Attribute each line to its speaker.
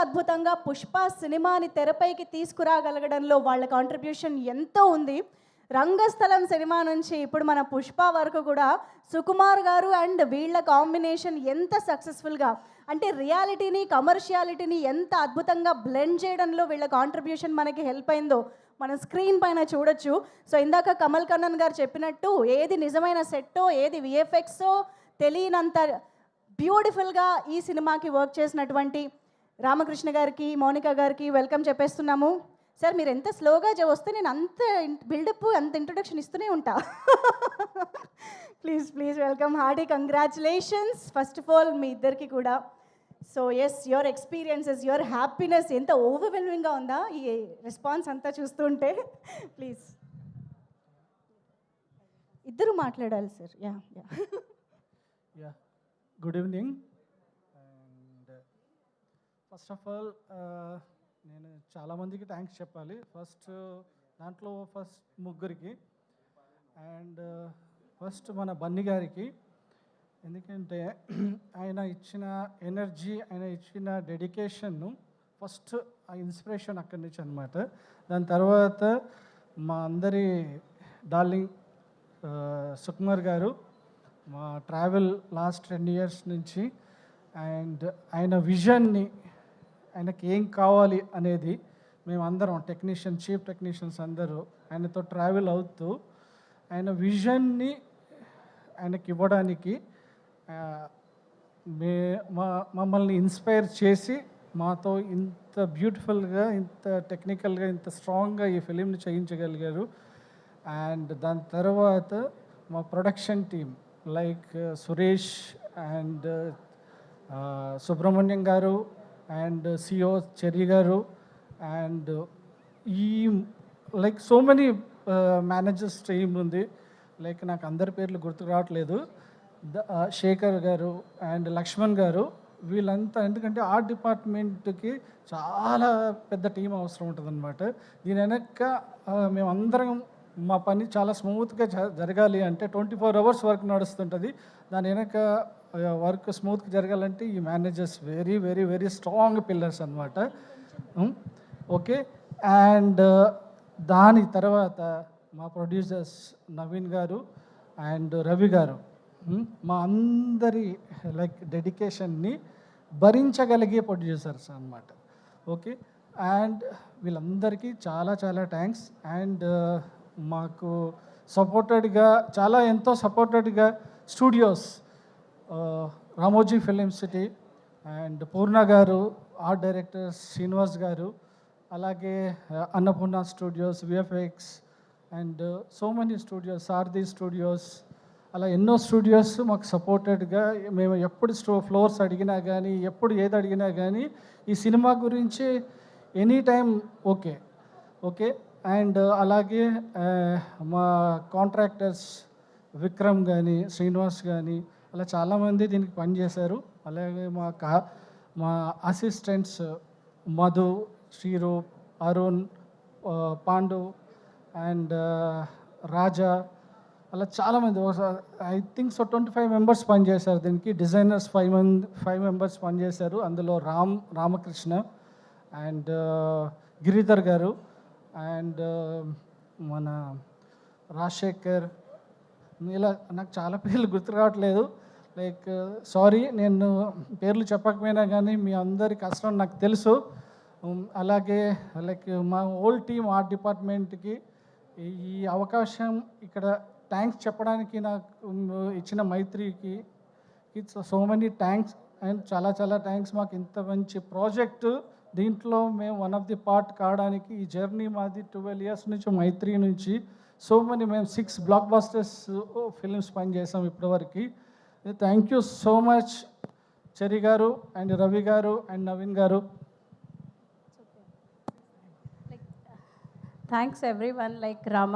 Speaker 1: అద్భుతంగా పుష్ప సినిమాని తెరపైకి తీసుకురాగలగడంలో వాళ్ళ కాంట్రిబ్యూషన్ ఎంతో ఉంది. రంగస్థలం సినిమా నుంచి ఇప్పుడు మన పుష్ప వరకు కూడా సుకుమార్ గారు అండ్ వీళ్ళ కాంబినేషన్ ఎంత సక్సెస్ఫుల్గా, అంటే రియాలిటీని కమర్షియాలిటీని ఎంత అద్భుతంగా బ్లెండ్ చేయడంలో వీళ్ళ కాంట్రిబ్యూషన్ మనకి హెల్ప్ అయిందో మనం స్క్రీన్ పైన చూడొచ్చు. సో ఇందాక కమల్ కన్నన్ గారు చెప్పినట్టు ఏది నిజమైన సెట్టో ఏది విఎఫ్ఎక్సో తెలియనంత బ్యూటిఫుల్గా ఈ సినిమాకి వర్క్ చేసినటువంటి రామకృష్ణ గారికి, మౌనిక గారికి వెల్కమ్ చెప్పేస్తున్నాము. సార్ మీరు ఎంత స్లోగా వస్తే నేను అంత బిల్డప్ అంత ఇంట్రొడక్షన్ ఇస్తూనే ఉంటా. Please please welcome, hearty congratulations first of all మీ ఇద్దరికి కూడా. So yes, your experiences, your happiness ఎంత ఓవర్వెల్మింగ్గా ఉందా ఈ రెస్పాన్స్ అంతా చూస్తుంటే. ప్లీజ్ ఇద్దరు మాట్లాడాలి sir. Yeah yeah
Speaker 2: yeah good evening. And first of all నేను చాలామందికి థ్యాంక్స్ చెప్పాలి. దాంట్లో ముగ్గురికి. అండ్ ఫస్ట్ మన బన్నీ గారికి, ఎందుకంటే ఆయన ఇచ్చిన ఎనర్జీ, ఆయన ఇచ్చిన డెడికేషన్ను ఫస్ట్ ఆ ఇన్స్పిరేషన్ అక్కడి నుంచి అనమాట. దాని తర్వాత మా అందరి డార్లింగ్ సుకుమార్ గారు, మా ట్రావెల్ లాస్ట్ 10 years నుంచి. అండ్ ఆయన విజన్ని, ఆయనకి ఏం కావాలి అనేది మేమందరం చీఫ్ టెక్నీషియన్స్ అందరూ ఆయనతో ట్రావెల్ అవుతూ ఆయన విజన్ని ఆయనకి ఇవ్వడానికి మమ్మల్ని ఇన్స్పైర్ చేసి మాతో ఇంత బ్యూటిఫుల్గా, ఇంత టెక్నికల్గా, ఇంత స్ట్రాంగ్గా ఈ ఫిలింని చేయించగలిగారు. అండ్ దాని తర్వాత మా production team like Suresh and Subrahmanyam గారు అండ్ సిఓ చెర్రీ గారు అండ్ ఈ like so many managers team ఉంది. లైక్ నాకు అందరి పేర్లు గుర్తుకు రావట్లేదు. శేఖర్ గారు అండ్ లక్ష్మణ్ గారు, వీళ్ళంతా, ఎందుకంటే ఆర్ట్ డిపార్ట్మెంట్కి చాలా పెద్ద టీం అవసరం ఉంటుంది అనమాట. దీని వెనక మేమందరం మా పని చాలా స్మూత్గా జరగాలి అంటే 24 hours వర్క్ నడుస్తుంటుంది. దాని వెనక వర్క్ స్మూత్గా జరగాలంటే ఈ managers very very very strong pillars అనమాట. ఓకే. అండ్ దాని తర్వాత మా ప్రొడ్యూసర్స్ నవీన్ గారు అండ్ రవి గారు, మా అందరి లైక్ డెడికేషన్ని భరించగలిగే ప్రొడ్యూసర్స్ అనమాట. ఓకే. అండ్ వీళ్ళందరికీ చాలా చాలా థ్యాంక్స్. అండ్ మాకు సపోర్టెడ్గా, ఎంతో సపోర్టెడ్గా studios, Ramoji Film City and Purna garu, art director Srinivas garu, అలాగే Annapurna studios, VFX and so many studios, Sarathi studios, అలా ఎన్నో స్టూడియోస్ మాకు సపోర్టెడ్గా, మేము ఎప్పుడు ఫ్లోర్స్ అడిగినా కానీ, ఎప్పుడు ఏది అడిగినా కానీ ఈ సినిమా గురించి ఎనీ టైం ఓకే. అండ్ అలాగే మా కాంట్రాక్టర్స్ విక్రమ్ కానీ, శ్రీనివాస్ కానీ, అలా చాలామంది దీనికి పనిచేశారు. అలాగే మా అసిస్టెంట్స్ మధు, శ్రీరూప్, అరుణ్, పాండు అండ్ రాజా, అలా చాలామంది, ఐ థింక్ సో 25 members పనిచేశారు దీనికి. డిజైనర్స్ 5 members పనిచేశారు. అందులో రామకృష్ణ అండ్ గిరిధర్ గారు అండ్ మన రాజశేఖర్, ఇలా నాకు చాలా పేర్లు గుర్తు రావట్లేదు. లైక్ సారీ, నేను పేర్లు చెప్పకపోయినా కానీ మీ అందరి కష్టం నాకు తెలుసు. అలాగే లైక్ మా హోల్ టీమ్ ఆర్ట్ డిపార్ట్మెంట్కి ఈ అవకాశం ఇక్కడ థ్యాంక్స్ చెప్పడానికి నాకు ఇచ్చిన మైత్రికి సో మెనీ థ్యాంక్స్. అండ్ చాలా చాలా థ్యాంక్స్. మాకు ఇంత మంచి ప్రాజెక్టు, దీంట్లో మేము వన్ ఆఫ్ ది పార్ట్ కావడానికి ఈ జర్నీ మాది 12 years నుంచి, మైత్రి నుంచి. సో మెనీ, మేము 6 blockbusters ఫిల్మ్స్ పనిచేసాం ఇప్పటివరకు. Thank you so much cherry గారు అండ్ రవి గారు అండ్ నవీన్ గారు.
Speaker 1: Thanks everyone. లైక్ రామ